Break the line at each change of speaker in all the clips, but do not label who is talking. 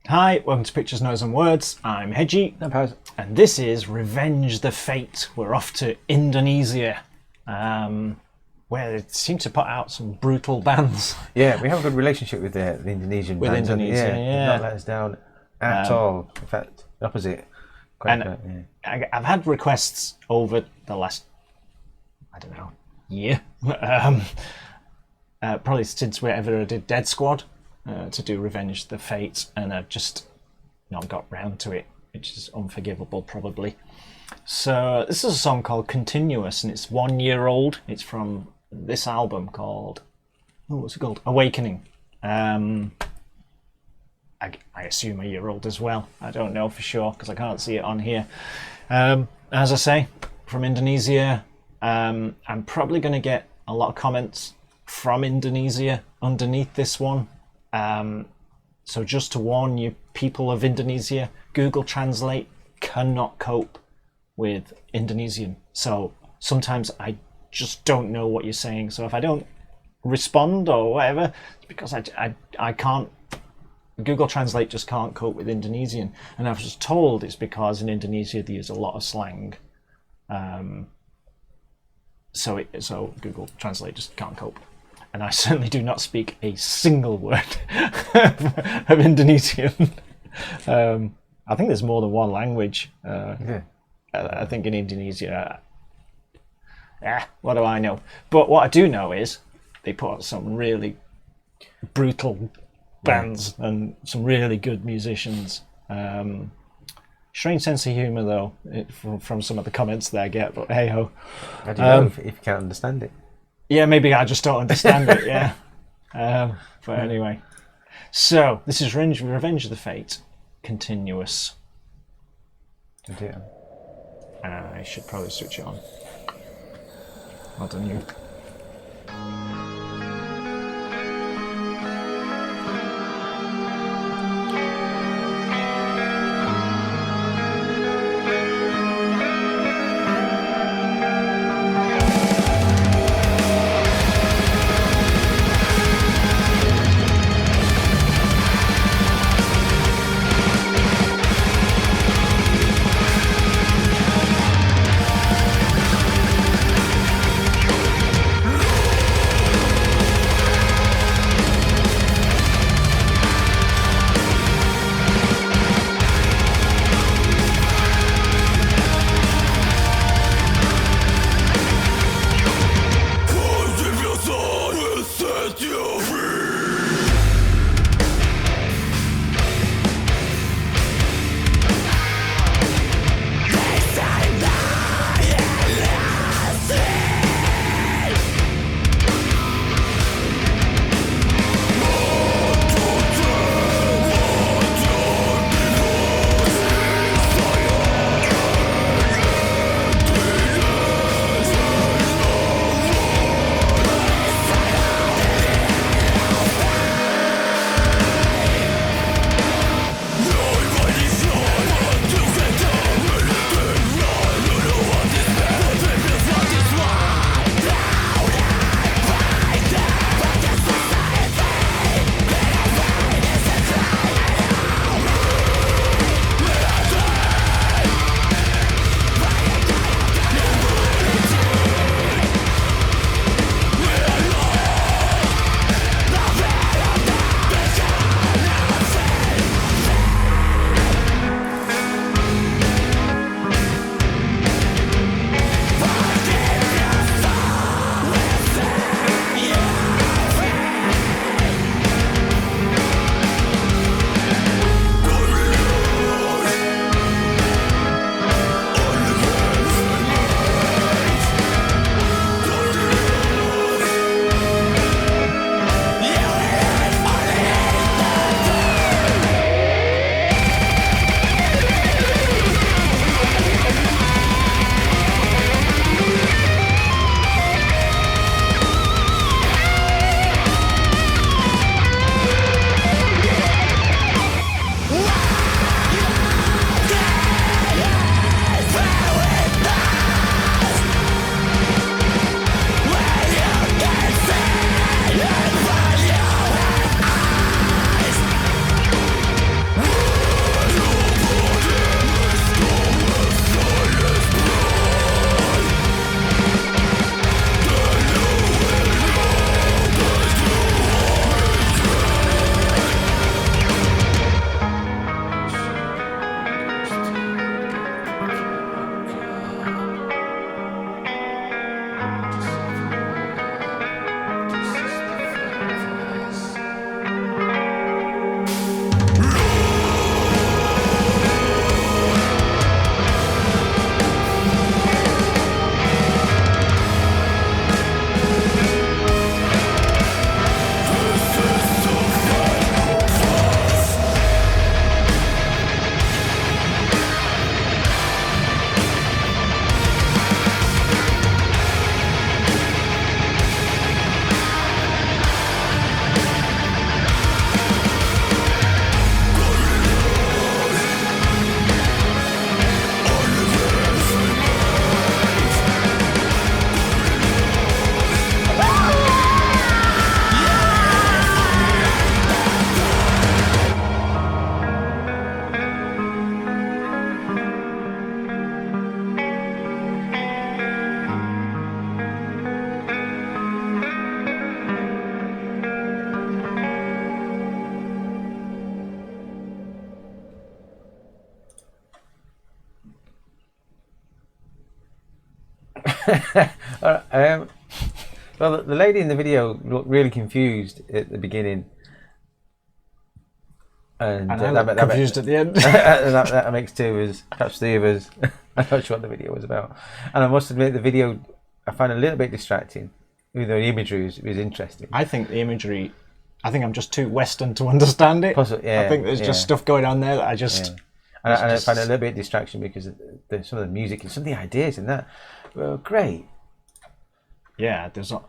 Hi, welcome to Pictures, Noise and Words. I'm Hedgy.
No, Paz.
And this is Revenge the Fate. We're off to Indonesia, where they seem to put out some brutal bands.
Yeah, we have a good relationship with the Indonesian
With
bands.
Indonesia,
They've not let us down at all. In fact, the opposite.
I've had requests over the last, year, probably since we ever did Dead Squad, to do Revenge the Fate, and I've just not got round to it, which is unforgivable probably. So this is a song called Continuous, and it's 1 year old. It's from this album called, what's it called? Awakening. I assume a year old as well. I don't know for sure because I can't see it on here. As I say, from Indonesia. I'm probably going to get a lot of comments from Indonesia underneath this one. So just to warn you, people of Indonesia, Google Translate cannot cope with Indonesian. So sometimes I just don't know what you're saying. So if I don't respond or whatever, it's because I can't. Google Translate just can't cope with Indonesian. And I was just told it's because in Indonesia they use a lot of slang. So Google Translate just can't cope. And I certainly do not speak a single word of Indonesian. I think there's more than one language. I think in Indonesia. What do I know? But what I do know is they put out some really brutal bands and some really good musicians. Strange sense of humour though, from some of the comments that I get, but hey ho.
How do you know if you can't understand it?
Yeah, maybe I just don't understand it, yeah. But anyway. So, this is Revenge of the Fate, Continuous.
Yeah.
I should probably switch it on. Well done, you.
Well, the lady in the video looked really confused at the beginning, and
I look confused at the end.
that makes two of us, perhaps three of us. I'm not sure what the video was about, and I must admit the video I find a little bit distracting, even though the imagery was interesting.
I think the imagery. I think I'm just too Western to understand it.
Possibly, yeah,
I think there's just stuff going on there that I just.
Yeah. And I find it a little bit distraction because some of the music and some of the ideas in that were great.
Yeah, it was a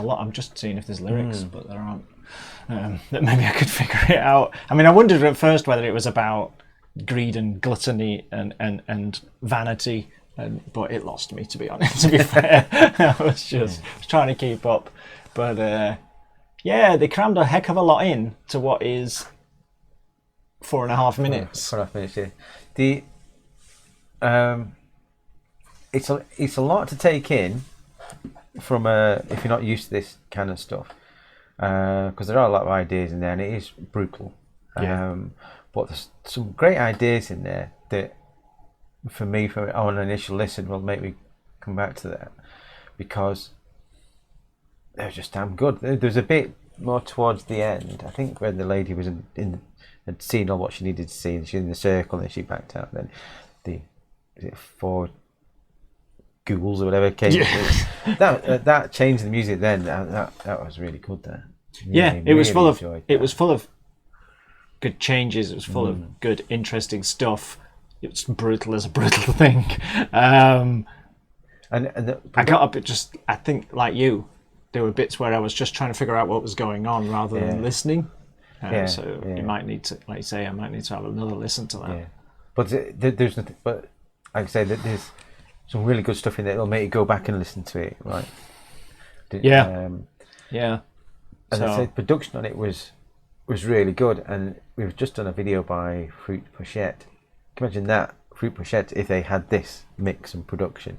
lot. I'm just seeing if there's lyrics, but there aren't. That maybe I could figure it out. I mean, I wondered at first whether it was about greed and gluttony and vanity, but it lost me, to be honest. To be fair, I was trying to keep up, but yeah, they crammed a heck of a lot in to what is 4.5 minutes.
4.5 minutes. Yeah. It's a lot to take in from if you're not used to this kind of stuff, because there are a lot of ideas in there, and it is brutal.
Yeah.
But there's some great ideas in there that, for me, on an initial listen, will make me come back to that, because they're just damn good. There's a bit more towards the end, I think, when the lady was had seen all what she needed to see, and she's in the circle, and she backed out. Then is it 4 ghouls or whatever came. Yeah. That changed the music. Then that was really good. There.
Yeah, it was full of. It was full of good changes. It was full of good, interesting stuff. It was brutal as a brutal thing.
I
got up. I think, like you, there were bits where I was just trying to figure out what was going on rather than listening. So you might need to, like you say, I might need to have another listen to that.
Yeah. But there's nothing. But like I say, that there's some really good stuff in there. It'll make you go back and listen to it, right?
Yeah.
And I said production on it was really good, and we've just done a video by Fruit Pochette. Can you imagine that, Fruit Pochette, if they had this mix and production?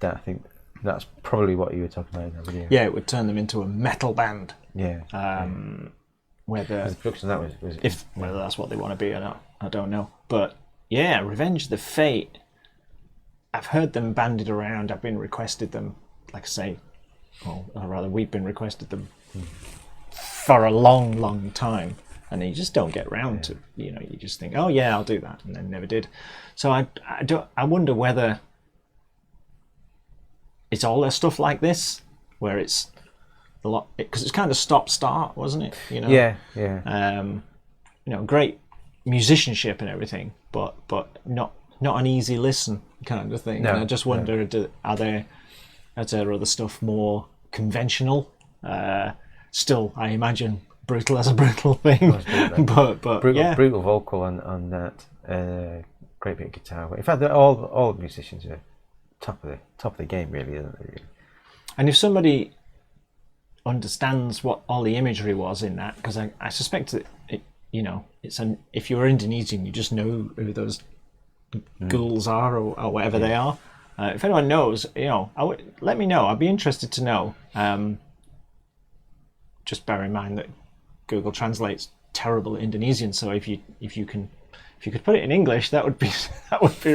I think that's probably what you were talking about in that video.
Yeah, it would turn them into a metal band.
Yeah.
Whether
the production that was
whether that's what they want to be or not, I don't know. But yeah, Revenge the Fate. I've heard them bandied around. I've been requested them, like I say, or rather, we've been requested them for a long, long time, and you just don't get round to. You just think, oh yeah, I'll do that, and then never did. So I wonder whether it's all their stuff like this, where it's a lot, because it's kind of stop-start, wasn't it?
Yeah.
Great musicianship and everything, but not an easy listen kind of thing.
No,
and I just wonder, is there other stuff more conventional? Still, I imagine brutal as a brutal thing, but
brutal vocal on that. Great bit of guitar. In fact, all musicians are top of the game, really, isn't they? Really?
And if somebody understands what all the imagery was in that, because I suspect that if you're Indonesian, you just know who those ghouls are or whatever they are. If anyone knows, let me know. I'd be interested to know. Just bear in mind that Google translates terrible Indonesian, so if you could put it in English, that would be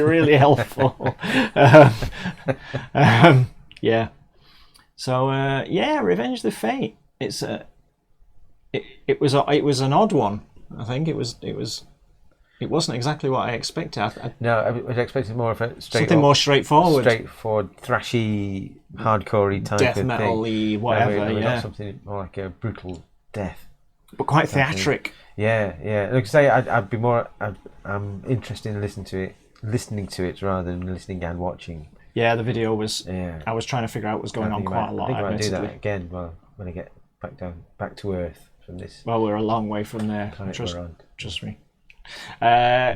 really helpful. Yeah. So Revenge the Fate. It was an odd one. I think it wasn't exactly what I expected.
No, I was expecting more of a
something more straightforward,
thrashy, hardcorey type
death
of
metal-y,
thing.
whatever.
Not something more like a brutal death,
but quite theatric.
Yeah. Like I say, I'd be more. I'm interested in listening to it rather than listening and watching.
Yeah, the video was. Yeah. I was trying to figure out what was going on quite a lot.
I think I might do that again. Well, when I get back to earth from this.
Well, we're a long way from there. Trust me. Yeah.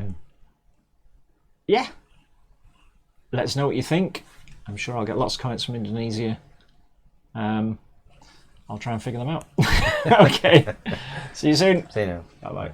Let us know what you think. I'm sure I'll get lots of comments from Indonesia. I'll try and figure them out. Okay. See you soon.
See you now.
Bye bye.